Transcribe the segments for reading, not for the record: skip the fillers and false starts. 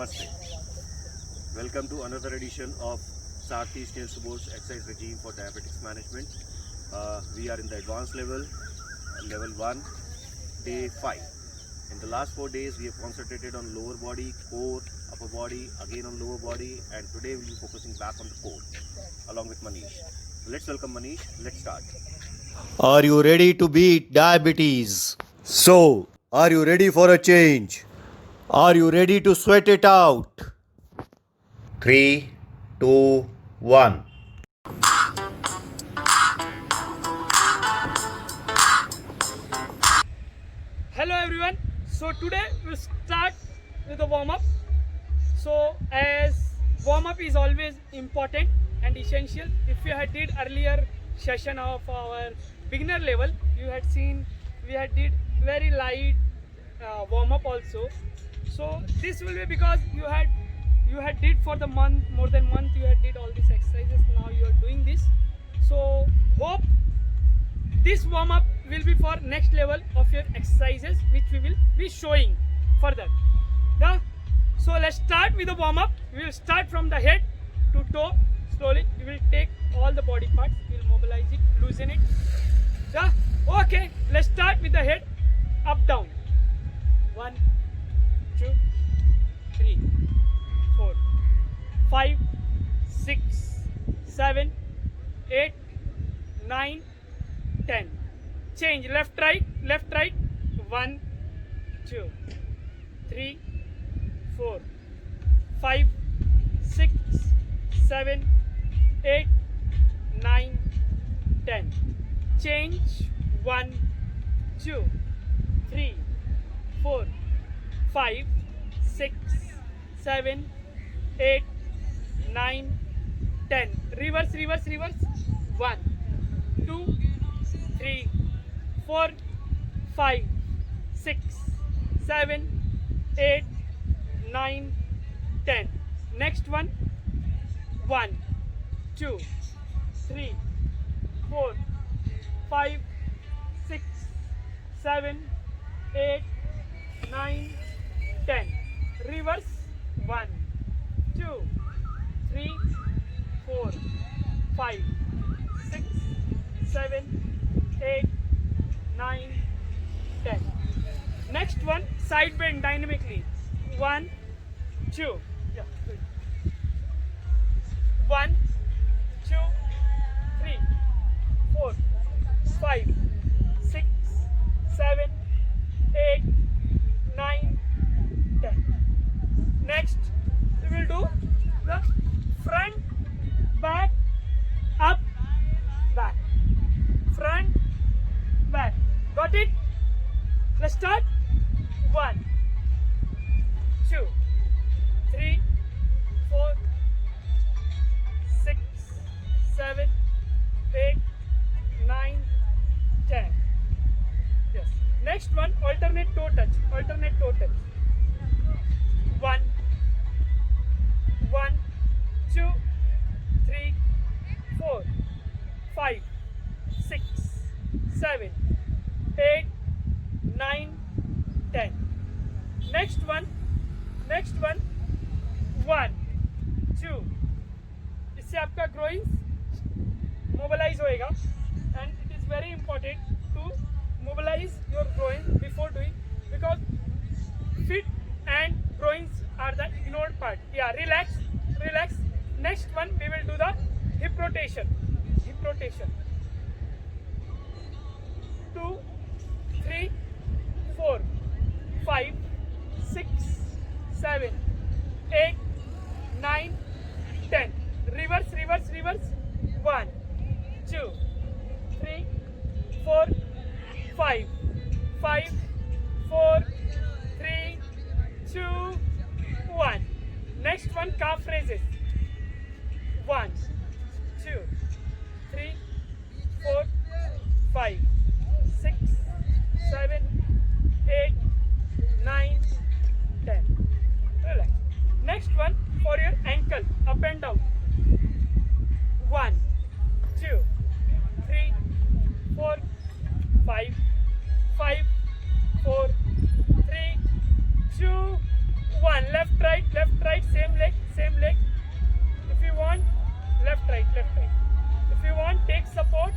Namaste. Welcome to another edition of Sarthi Snail Supports Exercise Regime for Diabetics Management. We are in the advanced level, level 1, day 5. In the last 4 days, we have concentrated on lower body, core, upper body, again on lower body, and today we'll be focusing back on the core, along with Manish. Let's welcome Manish. Let's start. Are you ready to beat diabetes? So, are you ready for a change? Are you ready to sweat it out? 3, 2, 1. Hello everyone. So today we'll start with a warm up. So as warm up is always important and essential. If you had did earlier session of our beginner level, you had seen we had did very light warm up also. So this will be because you had did for the month, more than month you had did all these exercises. Now you are doing this. So hope this warm up will be for next level of your exercises, which we will be showing further. Yeah? So let's start with the warm up. We will start from the head to toe. Slowly we will take all the body parts, we will mobilize it, loosen it. Yeah? Okay, let's start with the head, up down. 1, 2, 3, 4, 5, 6, 7, 8, 9, 10. Change left right. 1, 2, 3, 4, 5, 6, 7, 8, 9, 10. Change 1, 2, 3, 4, 5, 6, 7, 8, 9, 10. Reverse. 1, 2, 3, 4, 5, 6, 7, 8, 9, 10. Next one. 1, 2, 3, 4, 5, 6, 7, 8, 9, 10. Reverse. 1, 2, 3, 4, 5, 6, 7, 8, 9, 10. Next one, side bend dynamically. 1, 2. Yeah, good. 1, 2, 3, 4, 5, 6, 7, 8, 9, 10. Next, we will do the front, back, up, back. Front, back. Got it? Let's start. 1, 2, 3, 4, 6, 7, 8, 9, 10. Yes. Next one, alternate toe touch. 1, 2, 3, 4, 5, 6, 7, 8, 9, 10. Next one, 1, 2. इससे आपका groins mobilize होएगा, and it is very important to mobilize your groins before doing, because feet and groins are the ignored part. Yeah, relax. Next one, we will do the hip rotation. 2, 3, 4, 5, 6, 7, 8, 9, 10. Reverse. 1, 2, 3, 4, 5, 4, 3, 2, 1. Next one, calf raises. 1, 2, 3, 4, 5, 6, 7, 8, 9, 10. Relax. Next one, for your ankle, up and down. 1, 2, 3, 4, 5, 4, 3, 2, 1. 1. Left, right, same leg, same leg. If you want, left, right, left, right. If you want, take support.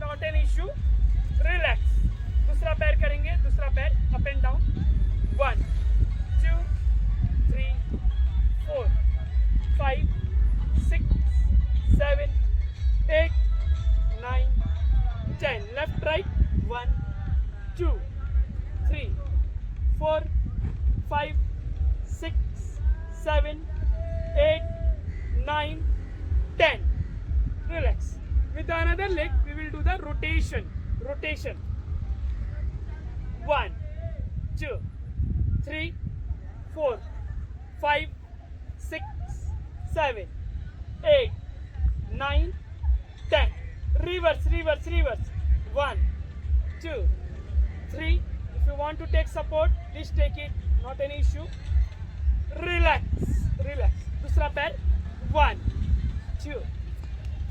Not an issue. Relax. दूसरा पैर करेंगे, दूसरा पैर up and down. 1, 2, 3, 4, 5, 6, 7, 8, 9, 10. Left, right. 1, 2, 3, 4, 5, 6, 7, 8, 9, 10. Relax. With another leg, we will do the rotation. 1, 2, 3, 4, 5, 6, 7, 8, 9, 10. Reverse. 1, 2, 3. If you want to take support, please take it. Not an issue. Relax. दूसरा पैर. 1, 2,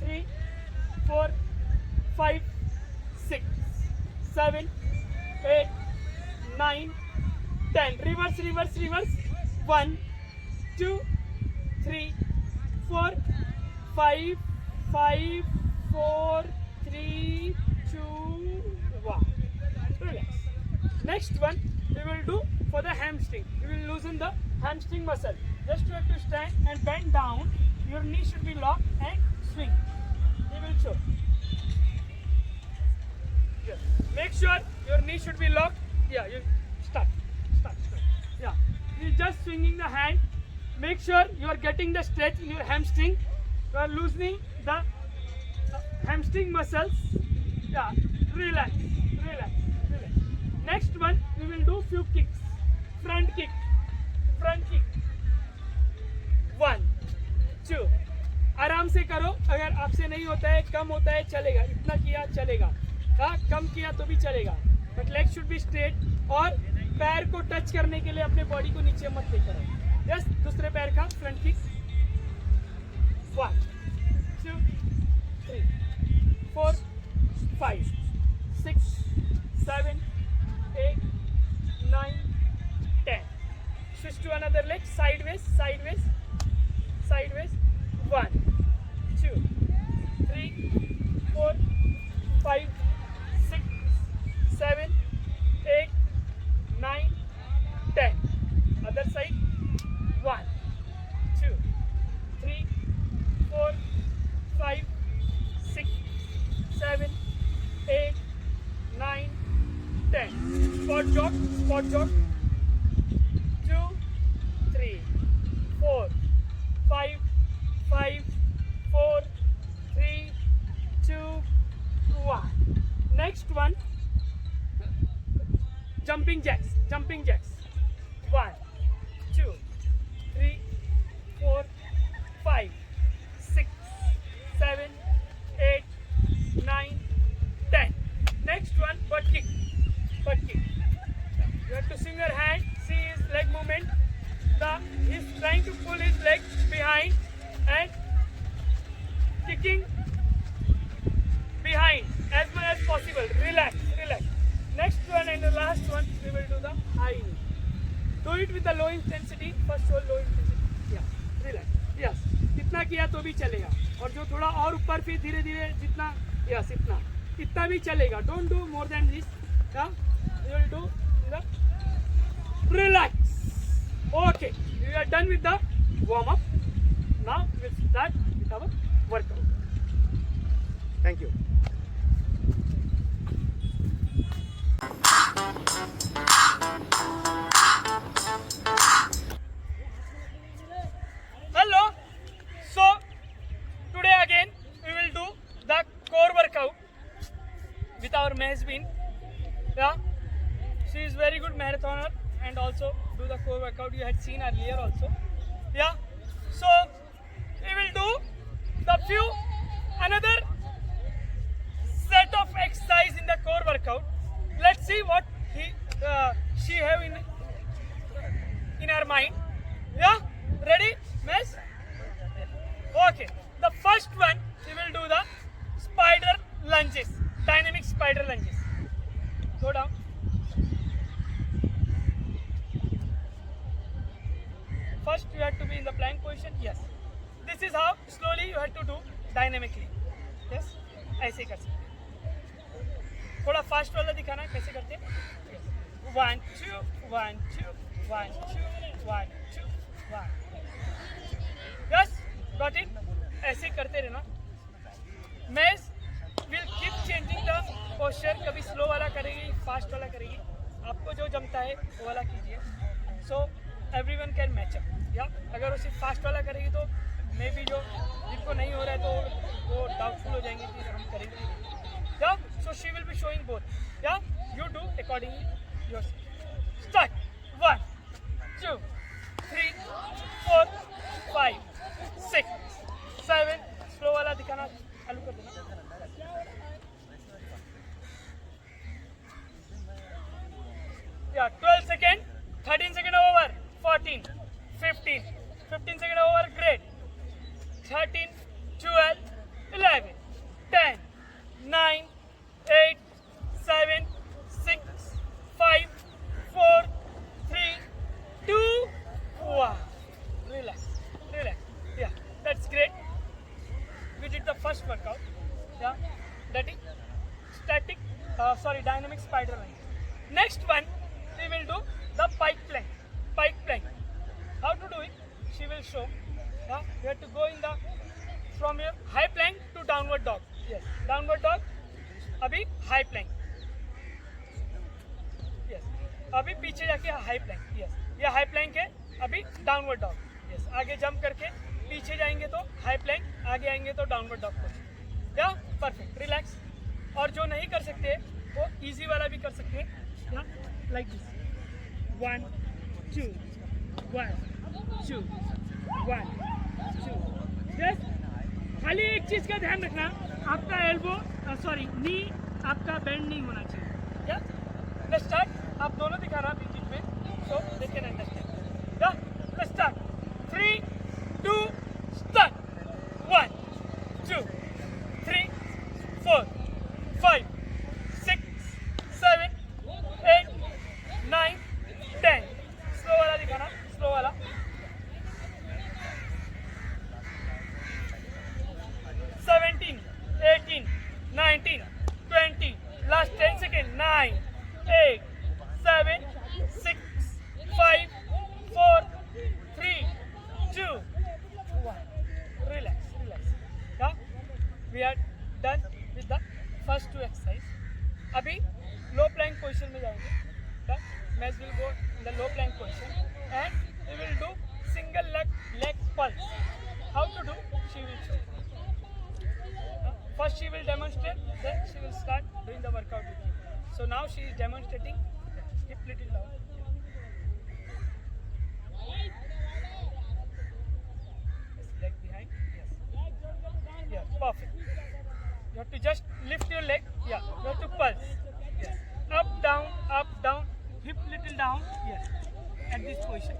3, 4, 5, 6, 7, 8, 9, 10. Reverse. 1, 2, 3, 4, 5, 4, 3, 2, 1. Relax. Next one we will do for the hamstring. We will loosen the hamstring muscle. Just you have to stand and bend down. Your knee should be locked and swing. He will show. Yes. Make sure your knee should be locked. Yeah, you start. Yeah, you just swinging the hand. Make sure you are getting the stretch in your hamstring. You are loosening the hamstring muscles. Yeah, relax. Next one, we will do few kicks. Front kick. 1, 2. आराम से करो. अगर आपसे नहीं होता है, कम होता है, चलेगा. इतना किया चलेगा. हाँ, कम किया तो भी चलेगा. But leg should be straight. और पैर को टच करने के लिए अपने बॉडी को नीचे मत लेकर आओ. यस, दूसरे पैर का front kick. 1, 2, 3, 4, 5, 6, 7, 8, 9, 10. Switch to another leg. Sideways. 1, 2, 3, 4, 5, 6, 7, 8, 9, 10. Other side. 1, 2, 3, 4, 5, 6, 7, 8, 9, 10. Spot jog. 2, 3, 4, 5, 4, 3, 2, 1. Next one, jumping jacks. 1, 2, 3, 4, 5, 6, 7, 8, 9, 10. Next one, butt kick. You have to swing your hand. See his leg movement. He's trying to pull his leg behind and kicking behind as much as possible. Relax. Next one and the last one, we will do the high knee. Do it with the low intensity. First show low intensity. Yeah, relax. Yes. इतना किया तो भी चलेगा. और जो थोड़ा और ऊपर फिर धीरे जितना, yes, इतना भी चलेगा. Don't do more than this. Yeah, you will do the relax. Okay, we are done with the warm up. Now we will start with our workout. Thank you. Hello. So today again we will do the core workout with our Mehzbin. Yeah, she is very good marathoner and also do the core workout you had seen earlier also. Yeah, so we will do the another set of exercise in the core workout. Let's see what she have in her mind. Yeah, ready, Miss? Okay, the first one we will do the spider lunges, dynamic spider lunges. Go down. first you have to be in the plank position. Yes, this is how slowly you have to do dynamically. Yes, ऐसे कर सकते हैं. थोड़ा fast वाला दिखाना है कैसे करते हैं. 1 2 1 2 1 2 1 2 1. Yes, got it. ऐसे करते रहना. मैं will keep changing the posture. कभी स्लो वाला करेगी, फास्ट वाला करेगी. आपको जो जमता है वो वाला कीजिए. So everyone can match up. या अगर वो सिर्फ फास्ट वाला करेगी तो मे बी जो जिनको नहीं हो रहा है तो वो डाउटफुल हो जाएंगे कि हम करेंगे. या so she will be showing both. या you do accordingly yourself. Start. 1 2 3 4 5 6 7. Slow वाला दिखाना चालू कर देना. Yeah, 12 second, 13 second over, 14, 15, 15 second over, great. 13, 12, 11, 10, 9, 8, 7, 6, 5, 4, 3, 2, 1. Relax, relax. Yeah, that's great. We did the first workout. Yeah, that is static, dynamic spider line. Next one, we will do the pike plank. Pike plank. How to do it? She will show. Yeah, you have to go in the from your high plank to downward dog. Yes, downward dog. अभी high plank. Yes, अभी पीछे जाके high plank. Yes, ये high plank है. अभी downward dog. Yes, आगे jump करके पीछे जाएंगे तो high plank, आगे आएंगे तो downward dog position. Yeah, perfect. Relax. और जो नहीं कर सकते वो easy वाला भी कर सकते हैं. Yeah, like this. 1 2 1 2 1 2. Yes. खाली एक चीज का ध्यान रखना, आपका एल्बो नी आपका बेंड नहीं होना चाहिए. या लेट्स स्टार्ट. आप दोनों दिखाना बीच में सो दे कैन अंडरस्टैंड. या लेट्स स्टार्ट. 3 2 स्टार्ट. 1 2 3 4 5 6 7 8 9 10. स्लो वाला दिखाना, स्लो वाला. 17 18 19 20. Last 10 seconds. 9 8 7 6 5 4 3 2 1. Relax, relax. Yeah, we are done with the first two exercise. अभी low plank position में जाएंगे. Yeah, Maz will go in the low plank position and we will do single leg pulse. How to do? She will show. First she will demonstrate, then she will start doing the workout with you. So now she is demonstrating. Hip little down. Yes, leg behind. Yes. Yeah, perfect. You have to just lift your leg. Yeah, you have to pulse. Yes. Up, down, hip little down. Yes. At this position.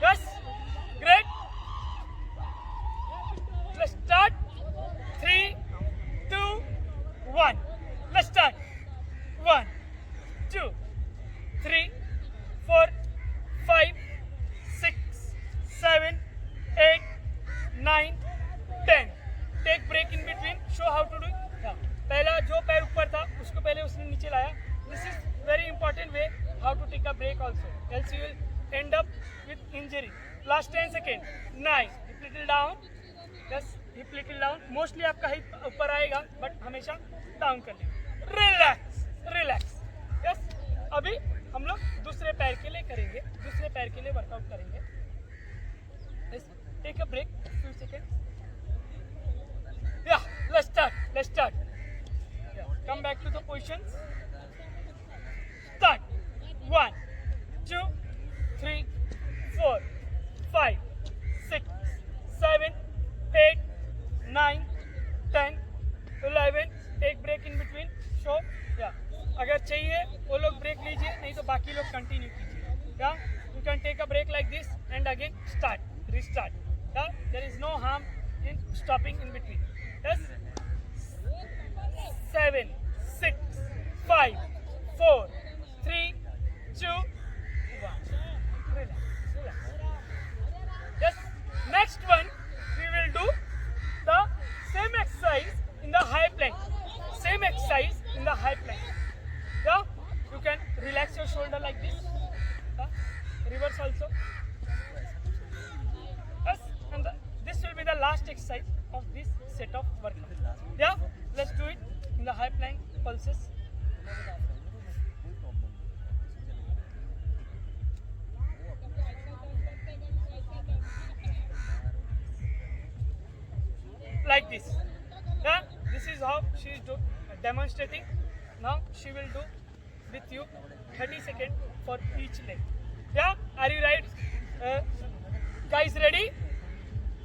Yes. Great. Let's start. 3 2 1. Let's start. 1 2 3 4 5 6 7 8 9 10. Take break in between. Show how to do it. Yeah. पहला जो पैर ऊपर था उसको पहले उसने नीचे लाया. This is very important way how to take a break also. Else you will end up with injury. Last 10 seconds. 9. Hip little down. Yes. Hip little down. Mostly आपका हिप ऊपर आएगा बट हमेशा डाउन कर लेंगे. Relax relax. Yes. अभी हम लोग दूसरे पैर के लिए करेंगे, दूसरे पैर के लिए वर्कआउट करेंगे. Take a break few second. Yeah let's start. Come back to the positions. Start. 1 2 3 4 5 6 7 8 9 10 11. Take break in between. Show. या अगर चाहिए वो लोग ब्रेक लीजिए, नहीं तो बाकी लोग कंटिन्यू कीजिए. या you can take a break like this and again start, restart. Yeah there is no harm in stopping in between. Yes. 7 6 5 4 3 2 1. Relax, relax. Next one, we will do the same exercise in the high plank. Same exercise in the high plank. Yeah, you can relax your shoulder like this. Reverse also. Yes, and this will be the last exercise of this set of workout. Yeah, let's do it in the high plank pulses. Like this. Yeah, this is how she is demonstrating. Now she will do with you 30 seconds for each leg. Yeah, are you right? Guys, ready?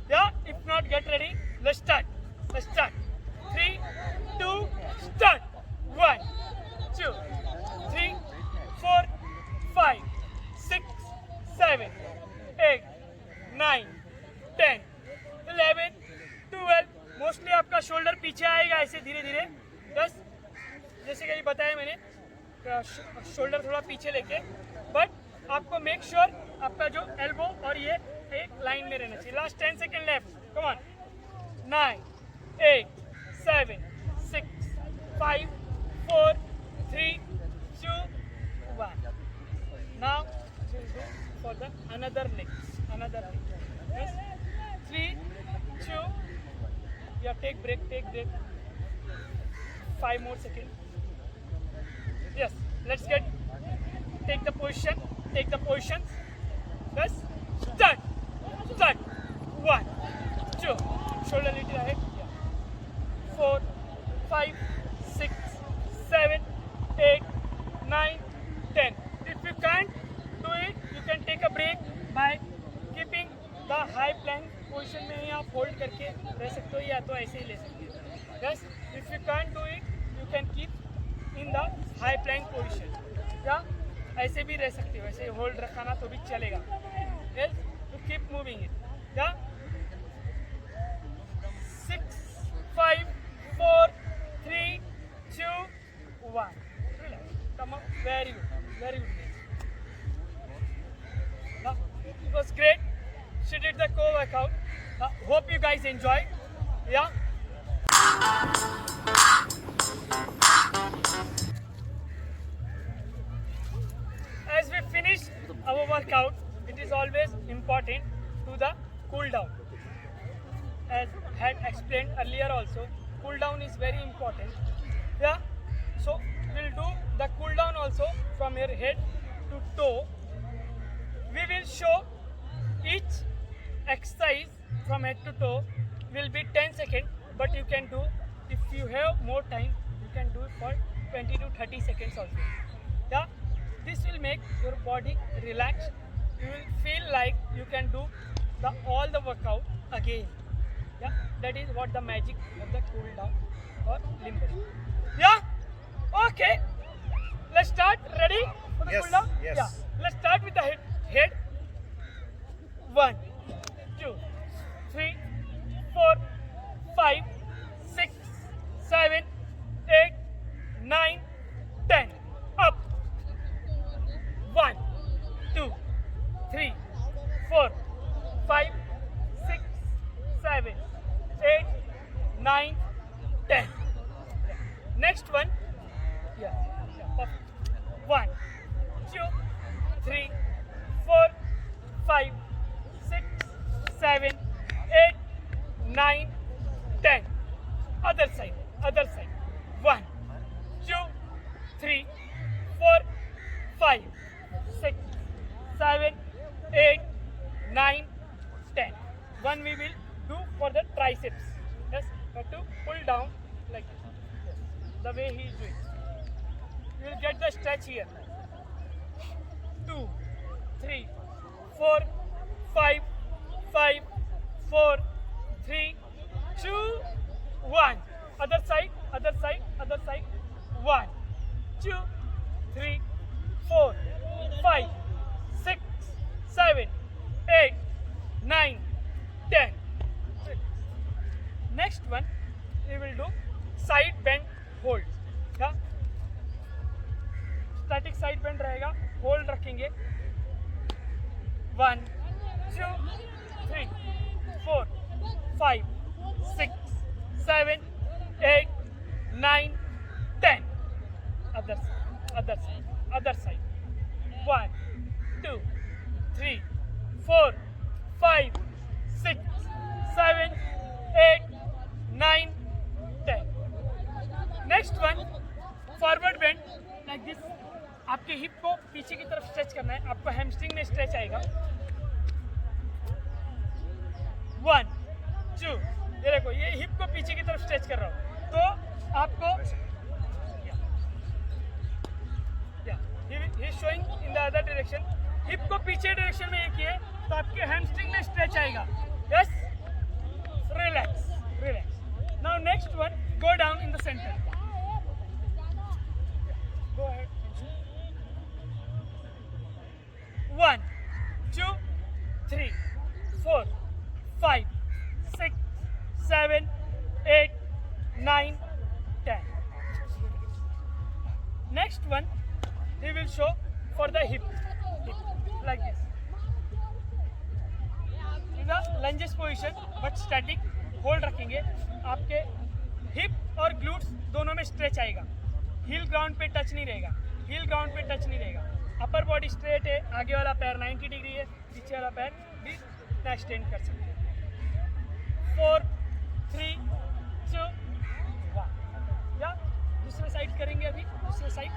Yeah, if not, get ready. Let's start. Let's start. 3, 2, start. 1, 2, 3, 4, 5, 6, 7, 8, 9, 10, 11, 12. Mostly आपका shoulder पीछे आएगा ऐसे धीरे धीरे. बस जैसे कि बताया मैंने, शोल्डर थोड़ा पीछे लेके, बट आपको मेक श्योर आपका जो एल्बो और ये एक लाइन में रहना चाहिए. Last 10 second left. Come on. 9, 8, 7, 6, 5, 4, 3, 2, 1. Now we'll go for the another leg. Yes. 3, 2. Yeah, take break. 5 more seconds. Yes, let's take the position. Yes, start. 1, 2, shoulder little ahead. Yeah. 4, 5, 6, 7, 8, 9, 10. If you can't do it, you can take a break by keeping the high plank position में ही आप hold करके रह सकते हो, या तो ऐसे ही ले सकते हो. Yes, if you can do it, you can keep in the high Planck position. या ऐसे भी रह सकते हो, ऐसे होल्ड रखा ना तो भी चलेगा. Yes, to keep moving it. या 6, 5, 4, 3, 2, 1. Come on, very good. It was great. She did the core workout. Hope you guys enjoyed. Yeah. As we finish our workout, it is always important to the cool down. As had explained earlier also, cool down is very important. Yeah. So we'll do the cool down also from your head to toe. We will show each exercise from head to toe will be 10 seconds, but you can do, if you have more time, you can do it for 20 to 30 seconds also. Yeah, this will make your body relaxed. You will feel like you can do all the workout again. Yeah, that is what the magic of the cool down or limb work. Yeah, okay. Let's start. Ready for the cool down? Yes. Yeah. Let's start with the head. 1, 2, 3, 4, 5, 6, 7, 8, 9, 10. Up. 1, 2, 3, 4, 5, 6, 7, 8, 9, 10. Next one. Yeah. Perfect. 1, 2, 3, 4, 5, 6, 7, 8, 9, 10. Other side. 1, 2, 3, 4, 5, 6, 7, 8, 9, 10. One we will do for the triceps. Yes, but to pull down like this. The way he is doing. You will get the stretch here. 2, 3, 4, 5, 4, 3, 2, 1. Other side. 1, 2, 3, 4, 5, 6, 7, 8, 9, 10. Next one, we will do side bend hold. Yeah? Static side bend रहेगा, hold रखेंगे. 1, 2, 3, 4, 5, 6, 7, 8, 9, 10. Other side. 1, 2, 3, 4, 5, 6, 7, 8, 9, 10. Next one, forward bend like this. आपके hip को पीछे की तरफ stretch करना है, आपको हैमस्ट्रिंग में स्ट्रेच आएगा. 1, 2, ये देखो, ये हिप को पीछे की तरफ स्ट्रेच कर रहा हूँ, तो आपको he is showing in the other direction. Hip को पीछे डायरेक्शन में ये किए तो आपके हैमस्ट्रिंग में स्ट्रेच आएगा. Yes, relax. Now next one, go down in the center. Go ahead. 1, 2, 3, 4, 5, 6, 7, 8, 9, 10. Next one, he will show for the hip like this. In the lunges position, but static. Hold रखेंगे. आपके hip और glutes दोनों में stretch आएगा. Heal ground पे touch नहीं रहेगा. Upper body straight है, आगे वाला पैर 90 डिग्री है, पीछे वाला पैर भी एक्सटेंड कर सकते हैं. 4, 3, 2, 1. या दूसरे साइड करेंगे. अभी दूसरे साइड.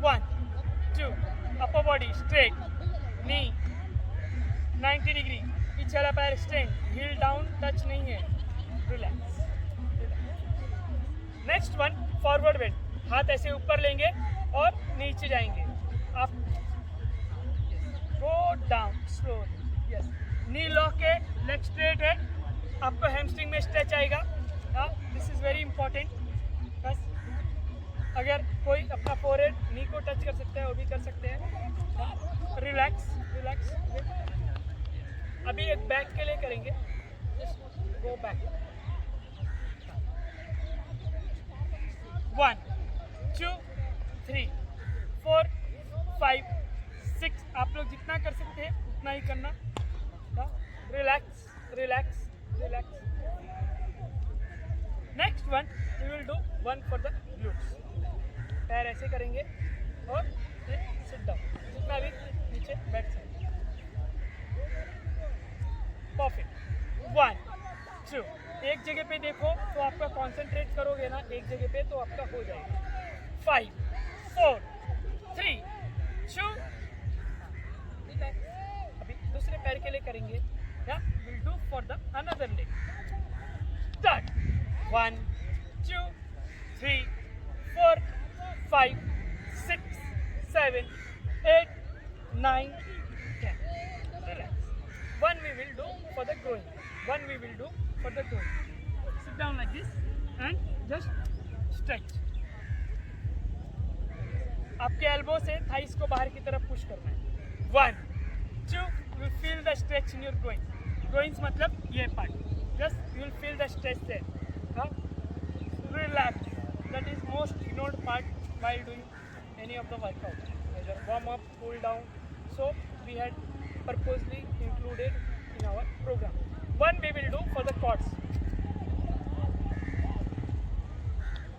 1, 2, अपर बॉडी स्ट्रेट, नी 90 डिग्री, पीछे वाला पैर एक्सटेंड, हील डाउन, टच नहीं है, relax. Next one, forward bend. हाथ ऐसे ऊपर लेंगे और नीचे जाएंगे. आप गो डाउन स्लोली. यस, नी लॉक है, लेग स्ट्रेट है, आपको हैमस्ट्रिंग में स्ट्रेच आएगा. This is very important. बस अगर कोई अपना फोरहेड नी को टच कर सकता है वो भी कर सकते हैं. रिलैक्स. अभी एक बैक के लिए करेंगे. Go back. 1, 2, 3, 4, 5, 6. आप लोग जितना कर सकते हैं उतना ही करना. Relax. Next one, we will do one for the glutes. पैर ऐसे करेंगे और सिट डाउन. जितना भी नीचे बैठ सकते. परफेक्ट. 1, 2. एक जगह पे देखो तो आपका कंसंट्रेट करोगे ना एक जगह पे तो आपका हो जाएगा. 5, 4, 3, 2. अभी दूसरे पैर के लिए करेंगे. या will do for the another leg. Start. 1, 2, 3, 4, 5, 6, 7, 8, 9, 10. Relax. One we will do for the groin. Sit down like this and just stretch. आपके एल्बो से थाइस को बाहर की तरफ पुश करना है. 1, 2. You feel the stretch in your groin. Groins मतलब ये part. Just you will feel the stretch there. Relax. That is most ignored part while doing any of the workout. Either warm up, cool down. So we had purposely included in our program. One we will do for the quads.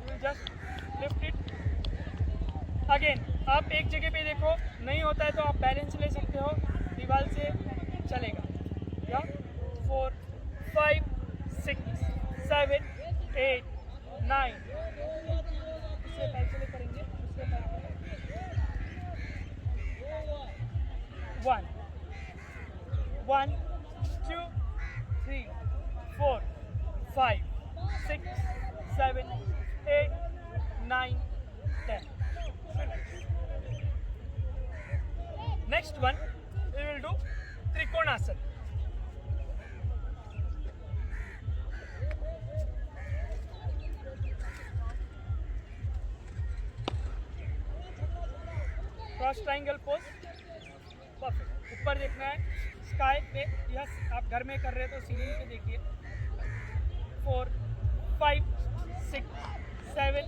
We will just lift it. Again, आप एक जगह पे देखो, नहीं होता है तो आप बैलेंस ले सकते हो, दीवार से चलेगा. या 4, 5, 6, 7, 8, 9. दूसरे पैर से ले करेंगे. 1, 2, 3, 4, 5, 6, 7, 8, 9, 10. Next one, we will do Trikonasana. Cross triangle pose. Perfect. ऊपर देखना है स्काई पे. यस, आप घर में कर रहे हो तो सीलिंग पे देखिए. 4, 5, 6, 7,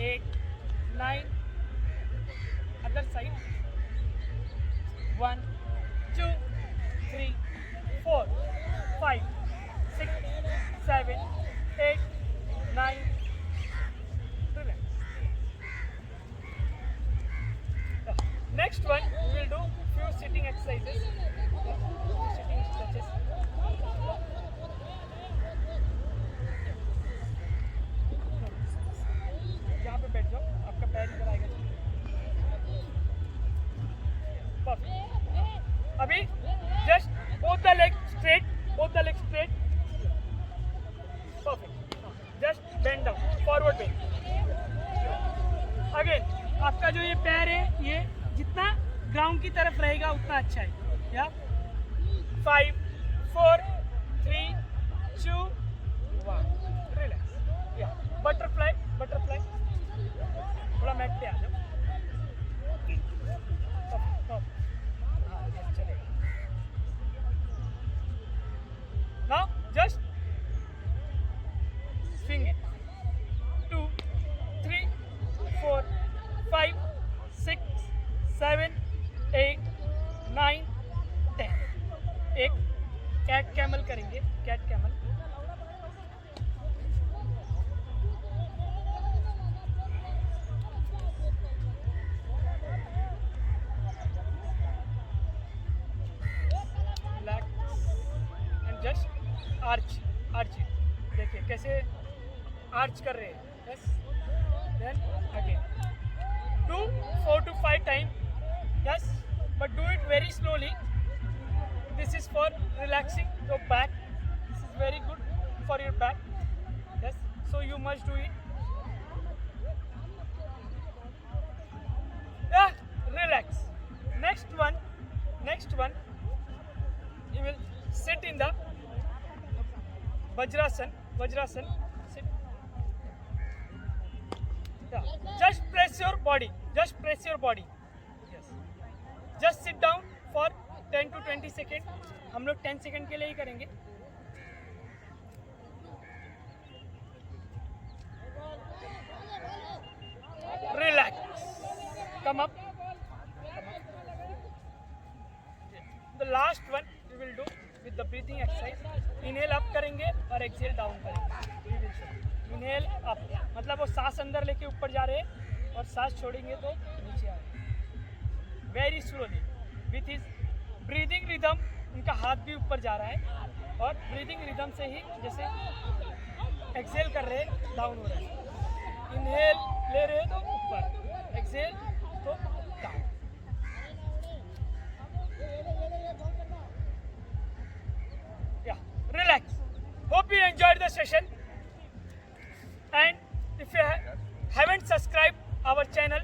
8, 9. Other side. 1, 2, 3, 4, 5, 6, 7, 8, 9. Relax. Next one, we will do few sitting exercises. Sitting stretches. यहाँ पे बैठ जाओ, आपका पैर इधर आएगा. Perfect. अभी just both the legs straight. Perfect. Just bend down, forward bend. Again, आपका जो ये पैर है, ये जितना ग्राउंड की तरफ रहेगा उतना अच्छा है. या 5, 4, 3, 2, 1. Relax. या बटरफ्लाई. थोड़ा मैट पे आ जाओ. Now just swing it. 2, 3, 4, 5, 6, 7, 8, 9, 10. एक कैट कैमल करेंगे. Cat camel. Just arch it. देखिए कैसे आर्च कर रहे हैं. Yes. Then again 2, 4 to 5 times. Yes, but do it very slowly. This is for relaxing your back. This is very good for your back. Yes, so you must do it. Yeah, relax. Next one, you will sit in the Vajrasan. Sit. Yeah. Just press your body. Yes. Just sit down for 10 to 20 seconds. हम लोग 10 second के लिए ही करेंगे. Relax. Come up. The last one we will do with the breathing exercise. Inhale up करेंगे और exhale down करेंगे. Inhale up मतलब वो सांस अंदर लेके ऊपर जा रहे हैं और सांस छोड़ेंगे तो नीचे आ रहे हैं. Very slowly with his breathing rhythm. उनका हाथ भी ऊपर जा रहा है और breathing rhythm से ही जैसे exhale कर रहे हैं डाउन हो रहा है. Inhale ले रहे हैं तो ऊपर, exhale तो down. Relax. Hope you enjoyed the session. And if you haven't subscribed our channel,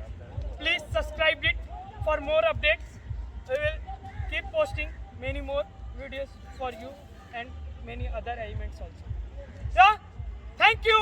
please subscribe it for more updates. We will keep posting many more videos for you and many other elements also. Yeah, thank you.